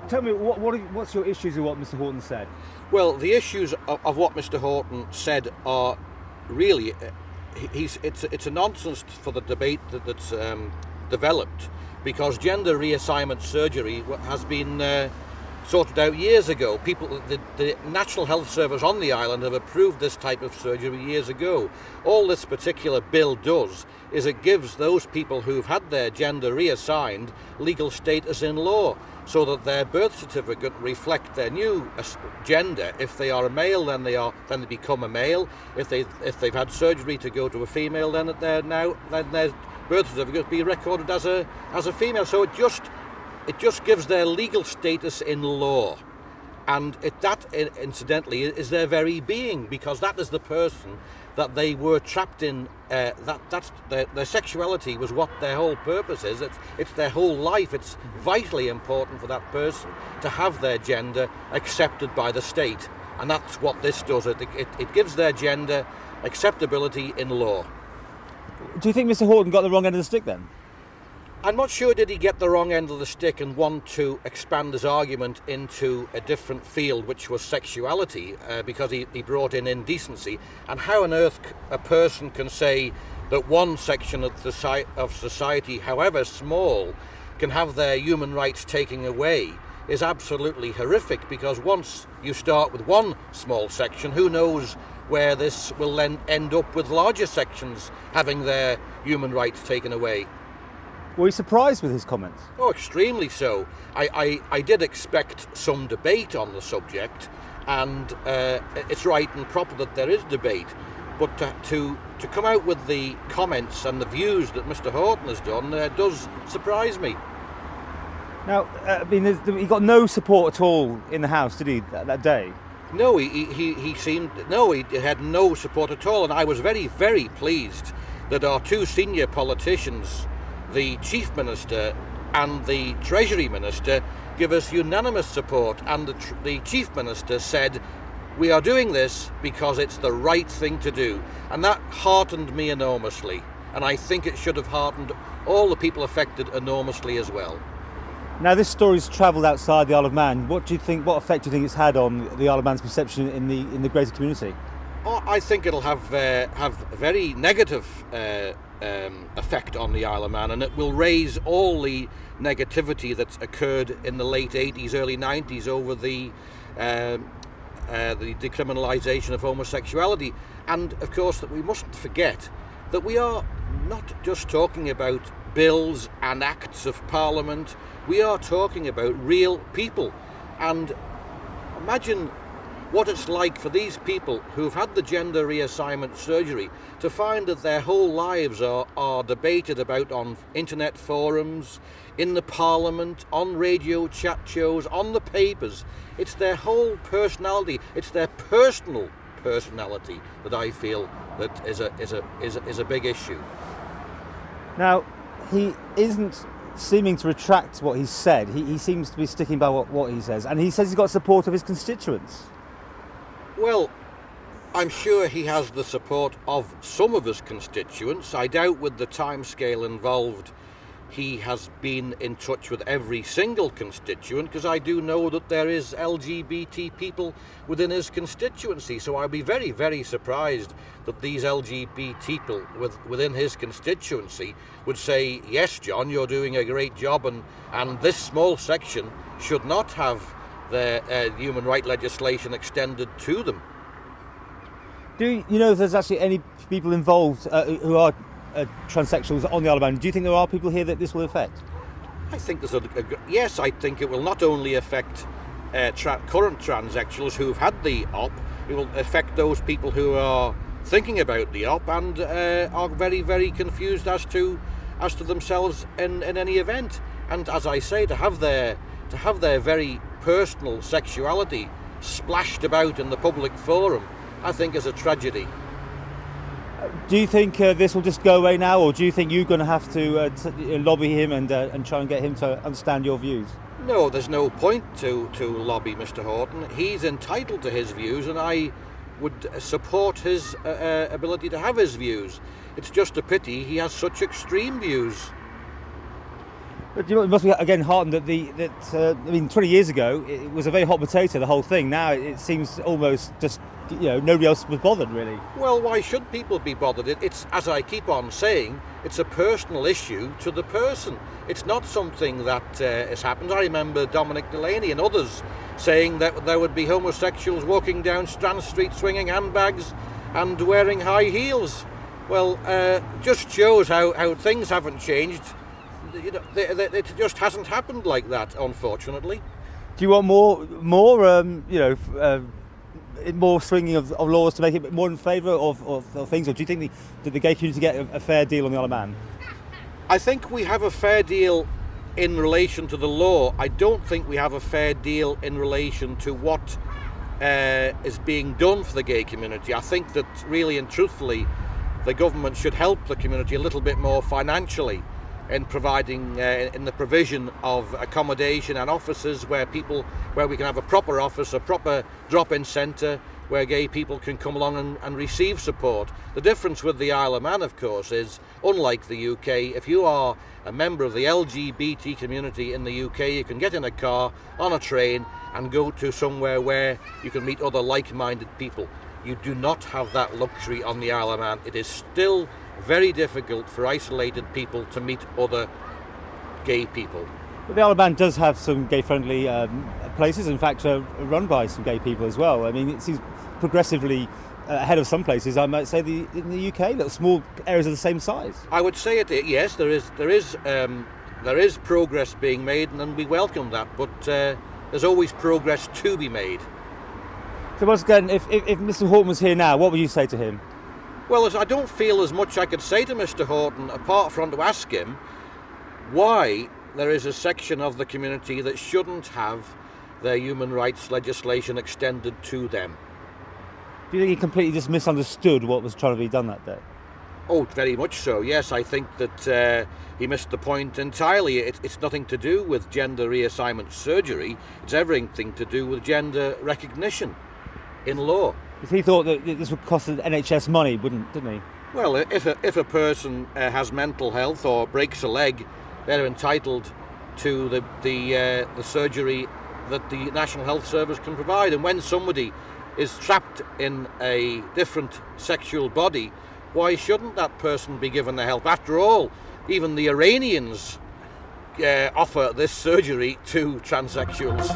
Tell me, what's your issues with what Mr. Horton said? Well, the issues of what Mr. Horton said are really, it's a nonsense for the debate that's developed, because gender reassignment surgery has been sorted out years ago. The National Health Service on the island have approved this type of surgery years ago. All this particular bill does is it gives those people who've had their gender reassigned legal status in law, so that their birth certificate reflect their new gender. If they are a male, then they become a male. If they've had surgery to go to a female, then their birth certificate be recorded as a female. So it just gives their legal status in law, and that incidentally is their very being, because that is the person that they were trapped in. That's their sexuality was what their whole purpose is. It's their whole life. It's vitally important for that person to have their gender accepted by the state, and that's what this does. It gives their gender acceptability in law. Do you think Mr. Horton got the wrong end of the stick then? I'm not sure did he get the wrong end of the stick and want to expand his argument into a different field, which was sexuality, because he brought in indecency. And how on earth a person can say that one section of society, however small, can have their human rights taken away is absolutely horrific, because once you start with one small section, who knows where this will then end up with larger sections having their human rights taken away. Were you surprised with his comments? Oh, extremely so. I did expect some debate on the subject, and it's right and proper that there is debate. But to come out with the comments and the views that Mr. Horton has done does surprise me. Now, he got no support at all in the House, did he, that day? No, he had no support at all, and I was very, very pleased that our two senior politicians, the Chief Minister and the Treasury Minister, give us unanimous support, and the Chief Minister said, we are doing this because it's the right thing to do, and that heartened me enormously, and I think it should have heartened all the people affected enormously as well. Now, this story's travelled outside the Isle of Man. What effect do you think it's had on the Isle of Man's perception in the greater community? Oh, I think it'll have a very negative effect on the Isle of Man, and it will raise all the negativity that's occurred in the late 80s, early 90s over the decriminalisation of homosexuality. And of course, that we mustn't forget that we are not just talking about bills and acts of Parliament. We are talking about real people, and imagine what it's like for these people who've had the gender reassignment surgery to find that their whole lives are debated about on internet forums, in the Parliament, on radio chat shows, on the papers. It's their whole personality, it's their personal personality that I feel that is a big issue. Now, he isn't seeming to retract what he's said. He seems to be sticking by what he says, and he says he's got support of his constituents. Well, I'm sure he has the support of some of his constituents. I doubt with the timescale involved he has been in touch with every single constituent, because I do know that there is LGBT people within his constituency. So I'd be very, very surprised that these LGBT people within his constituency would say, yes, John, you're doing a great job, and this small section should not have their human rights legislation extended to them. Do you know if there's actually any people involved who are transsexuals on the Isle of Man? Do you think there are people here that this will affect? I think there's yes, I think it will not only affect current transsexuals who've had the op, it will affect those people who are thinking about the op and are very, very confused as to themselves in any event. And as I say, to have their very personal sexuality splashed about in the public forum, I think is a tragedy. Do you think this will just go away now, or do you think you're going to have to lobby him and try and get him to understand your views? No, there's no point to lobby Mr. Horton. He's entitled to his views, and I would support his ability to have his views. It's just a pity he has such extreme views. But it must be again heartened that 20 years ago it was a very hot potato, the whole thing. Now it seems almost just nobody else was bothered really. Well, why should people be bothered? It's, as I keep on saying, it's a personal issue to the person. It's not something that has happened. I remember Dominic Delaney and others saying that there would be homosexuals walking down Strand Street swinging handbags and wearing high heels. Well, just shows how things haven't changed. It just hasn't happened like that, unfortunately. Do you want more swinging of laws to make it more in favour of things, or do you think did the gay community get a fair deal on the Isle of Man? I think we have a fair deal in relation to the law. I don't think we have a fair deal in relation to what is being done for the gay community. I think that really and truthfully the government should help the community a little bit more financially in providing in the provision of accommodation and offices where we can have a proper office, a proper drop-in centre where gay people can come along and receive support. The difference with the Isle of Man, of course, is unlike the UK, if you are a member of the LGBT community in the UK, you can get in a car, on a train and go to somewhere where you can meet other like-minded people. You do not have that luxury on the Isle of Man. It is still very difficult for isolated people to meet other gay people. But the Isle of Man does have some gay-friendly places, in fact run by some gay people as well. I mean, it seems progressively ahead of some places, I might say, in the UK, little small areas of the same size. I would say yes, there is progress being made, and we welcome that, but there's always progress to be made. So once again, if Mr. Horton was here now, what would you say to him? Well, I don't feel as much I could say to Mr. Horton apart from to ask him why there is a section of the community that shouldn't have their human rights legislation extended to them. Do you think he completely just misunderstood what was trying to be done that day? Oh, very much so, yes. I think that he missed the point entirely. It's nothing to do with gender reassignment surgery. It's everything to do with gender recognition in law. Because he thought that this would cost the NHS money, didn't he? Well, if a person has mental health or breaks a leg, they're entitled to the surgery that the National Health Service can provide. And when somebody is trapped in a different sexual body, why shouldn't that person be given the help? After all, even the Iranians offer this surgery to transsexuals.